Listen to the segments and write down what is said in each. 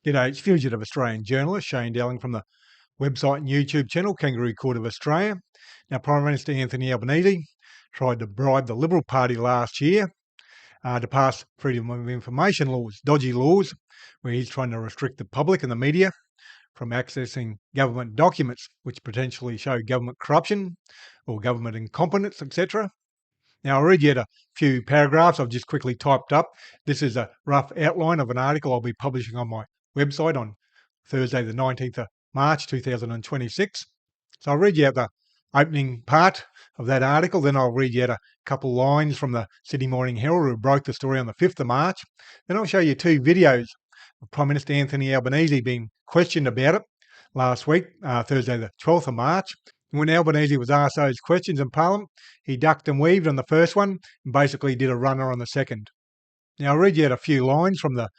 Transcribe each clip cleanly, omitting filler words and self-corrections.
G'day, it's fugitive Australian journalist Shane Dowling from the website and YouTube channel Kangaroo Court of Australia. Now, Prime Minister Anthony Albanese tried to bribe the Liberal Party last year to pass freedom of information laws, dodgy laws, where he's trying to restrict the public and the media from accessing government documents which potentially show government corruption or government incompetence, etc. Now, I'll read you a few paragraphs I've just quickly typed up. This is a rough outline of an article I'll be publishing on my website on Thursday the 19th of March 2026. So I'll read you out the opening part of that article, then I'll read you out a couple lines from the Sydney Morning Herald who broke the story on the 5th of March. Then I'll show you two videos of Prime Minister Anthony Albanese being questioned about it last week, Thursday the 12th of March. When Albanese was asked those questions in Parliament, he ducked and weaved on the first one and basically did a runner on the second. Now I'll read you out a few lines from the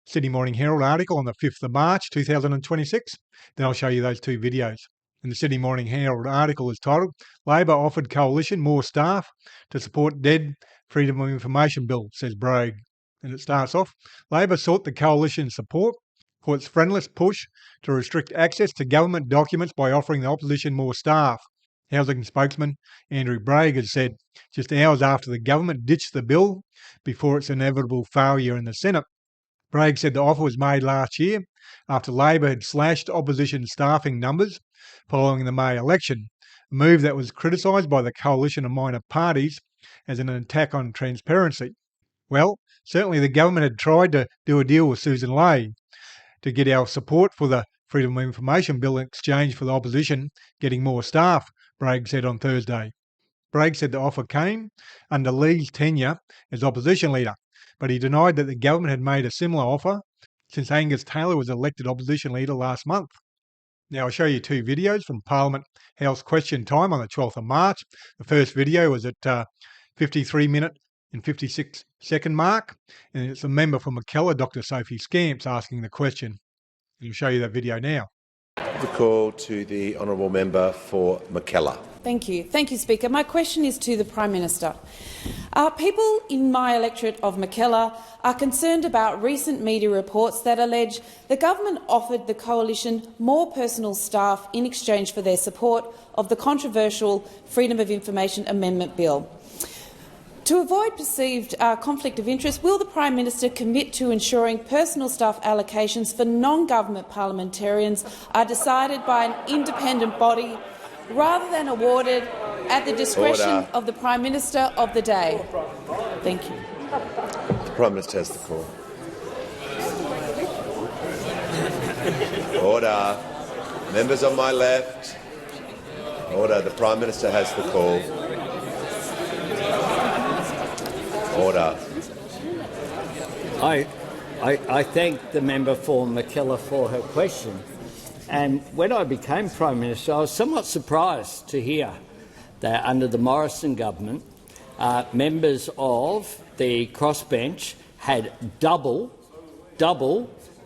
Sydney Morning Herald article on the 5th of March 2026. Then I'll show you those two videos. And the Sydney Morning Herald article is titled, Labor offered Coalition more staff to support dead Freedom of Information Bill, says Bragg. And it starts off, Labor sought the Coalition's support for its friendless push to restrict access to government documents by offering the opposition more staff. Housing spokesman Andrew Bragg has said just hours after the government ditched the bill before its inevitable failure in the Senate. Bragg said the offer was made last year after Labor had slashed opposition staffing numbers following the May election, a move that was criticised by the coalition of minor parties as an attack on transparency. Well, certainly the government had tried to do a deal with Susan Ley to get our support for the Freedom of Information Bill in exchange for the opposition getting more staff, Bragg said on Thursday. Bragg said the offer came under Lee's tenure as opposition leader, but he denied that the government had made a similar offer since Angus Taylor was elected opposition leader last month. Now I'll show you two videos from Parliament House question time on the 12th of March. The first video was at 53-minute and 56-second mark, and it's a member from Mackellar, Dr. Sophie Scamps, asking the question. I'll show you that video now. The call to the honourable member for Mackellar. Thank you. Thank you, Speaker. My question is to the Prime Minister. People in my electorate of Mackellar are concerned about recent media reports that allege the government offered the Coalition more personal staff in exchange for their support of the controversial Freedom of Information Amendment Bill. To avoid perceived conflict of interest, will the Prime Minister commit to ensuring personal staff allocations for non-government parliamentarians are decided by an independent body rather than awarded at the discretion of the Prime Minister of the day? Thank you. The Prime Minister has the call. Order. Members on my left. Order. The Prime Minister has the call. Order. I thank the member for Mackellar for her question. And when I became Prime Minister, I was somewhat surprised to hear that under the Morrison government, members of the crossbench had double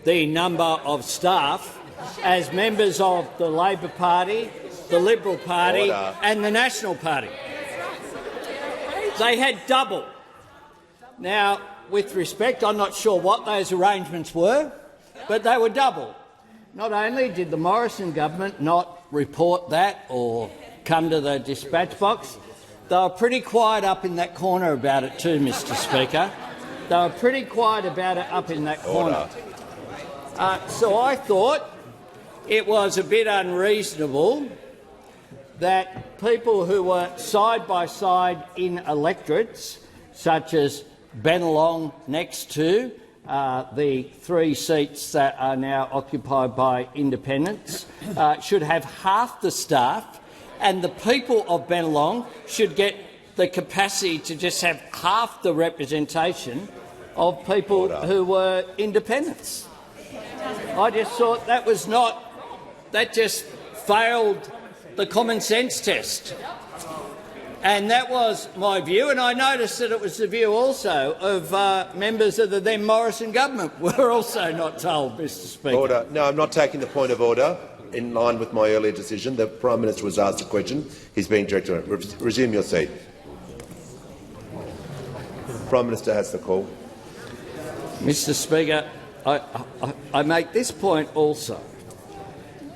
the number of staff as members of the Labor Party, the Liberal Party and the National Party. They had double. Now, with respect, I'm not sure what those arrangements were, but they were double. Not only did the Morrison government not report that or come to the dispatch box, they were pretty quiet up in that corner about it too, Mr Speaker. They were pretty quiet about it up in that corner. So I thought it was a bit unreasonable that people who were side by side in electorates, such as Bennelong next to the 3 seats that are now occupied by independents, should have half the staff, and the people of Bennelong should get the capacity to just have half the representation of people who were independents. I just thought that was that just failed the common sense test. And that was my view, and I noticed that it was the view also of members of the then Morrison government were also not told, Mr Speaker. Order. No, I'm not taking the point of order. In line with my earlier decision, the Prime Minister was asked a question. He's being directed on it. Resume your seat. The Prime Minister has the call. Mr Speaker, I make this point also,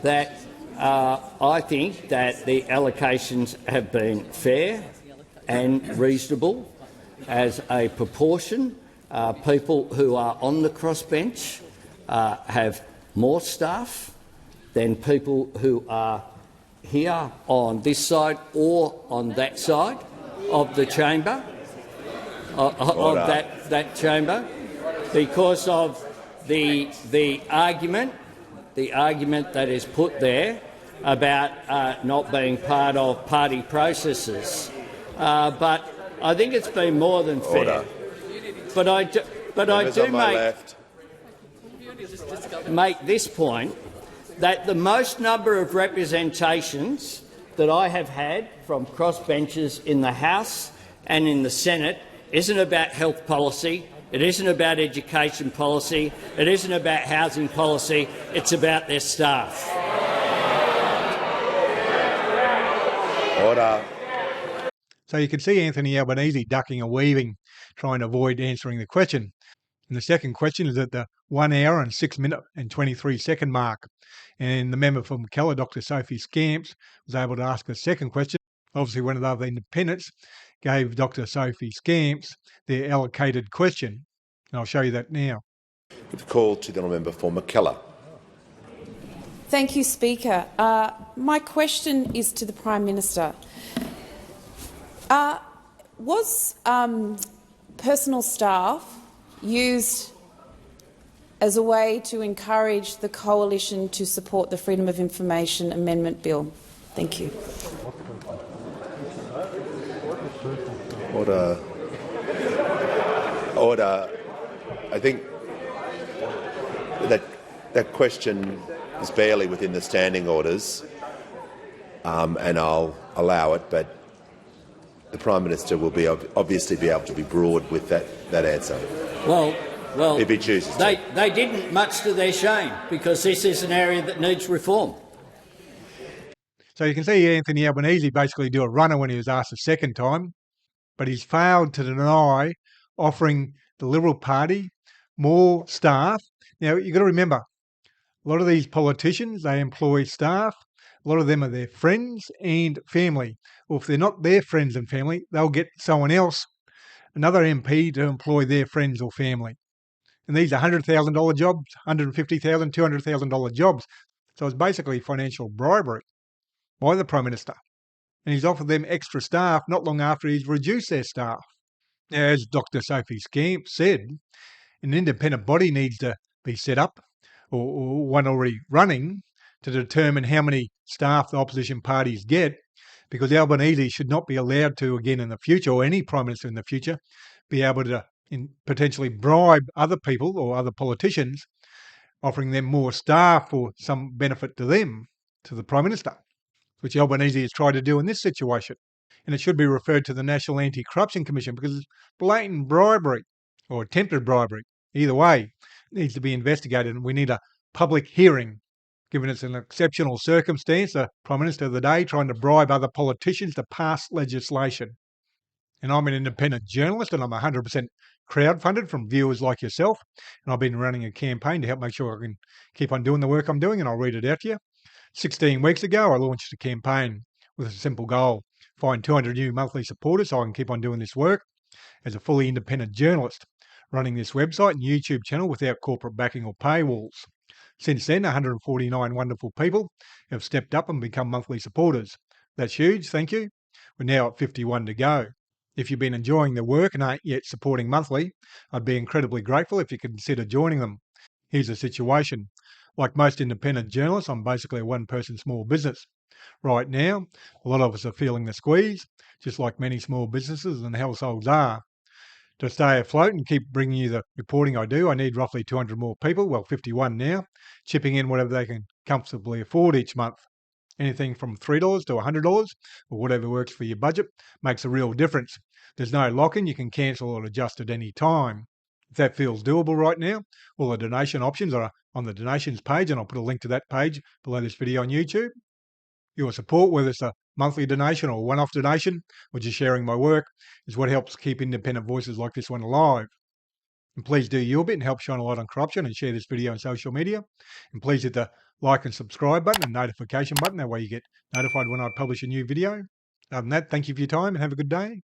that I think that the allocations have been fair and reasonable as a proportion. People who are on the crossbench have more staff than people who are here on this side or on that side of the chamber, of that chamber, because of the argument that is put there about not being part of party processes. But I think it's been more than fair. But I do make this point, that the most number of representations that I have had from crossbenchers in the House and in the Senate isn't about health policy, it isn't about education policy, it isn't about housing policy, it's about their staff. Order. So you can see Anthony Albanese ducking and weaving, trying to avoid answering the question. And the second question is at the 1 hour and 6 minute and 23 second mark. And the member for Mackellar, Dr. Sophie Scamps, was able to ask a second question. Obviously, one of the other independents gave Dr. Sophie Scamps their allocated question. And I'll show you that now. With call to the honourable member for Mackellar. Thank you, Speaker. My question is to the Prime Minister. Was personal staff used as a way to encourage the Coalition to support the Freedom of Information Amendment Bill? Thank you. Order. Order. I think that question is barely within the standing orders, and I'll allow it, but the Prime Minister will obviously be able to be broad with that answer. Well, if he chooses they didn't, much to their shame, because this is an area that needs reform. So you can see Anthony Albanese basically do a runner when he was asked a second time, but he's failed to deny offering the Liberal Party more staff. Now, you've got to remember, a lot of these politicians, they employ staff. A lot of them are their friends and family. Or if they're not their friends and family, they'll get someone else, another MP, to employ their friends or family. And these are $100,000 jobs, $150,000, $200,000 jobs. So it's basically financial bribery by the Prime Minister. And he's offered them extra staff not long after he's reduced their staff. Now, as Dr. Sophie Scamps said, an independent body needs to be set up, or one already running, to determine how many staff the opposition parties get, because Albanese should not be allowed to, again in the future, or any Prime Minister in the future, be able to potentially bribe other people or other politicians, offering them more staff for some benefit to them, to the Prime Minister, which Albanese has tried to do in this situation. And it should be referred to the National Anti-Corruption Commission, because it's blatant bribery or attempted bribery. Either way, it needs to be investigated, and we need a public hearing, given it's an exceptional circumstance, the Prime Minister of the day trying to bribe other politicians to pass legislation. And I'm an independent journalist, and I'm 100% crowdfunded from viewers like yourself. And I've been running a campaign to help make sure I can keep on doing the work I'm doing, and I'll read it out to you. 16 weeks ago, I launched a campaign with a simple goal: find 200 new monthly supporters so I can keep on doing this work as a fully independent journalist, running this website and YouTube channel without corporate backing or paywalls. Since then, 149 wonderful people have stepped up and become monthly supporters. That's huge, thank you. We're now at 51 to go. If you've been enjoying the work and aren't yet supporting monthly, I'd be incredibly grateful if you consider joining them. Here's the situation. Like most independent journalists, I'm basically a one-person small business. Right now, a lot of us are feeling the squeeze, just like many small businesses and households are. To stay afloat and keep bringing you the reporting I do, I need roughly 200 more people, well 51 now, chipping in whatever they can comfortably afford each month. Anything from $3 to $100 or whatever works for your budget makes a real difference. There's no lock-in, you can cancel or adjust at any time. If that feels doable right now, all the donation options are on the donations page, and I'll put a link to that page below this video on YouTube. Your support, whether it's a monthly donation or a one-off donation, or just sharing my work, is what helps keep independent voices like this one alive. And please do your bit and help shine a light on corruption and share this video on social media. And please hit the like and subscribe button and notification button. That way you get notified when I publish a new video. Other than that, thank you for your time and have a good day.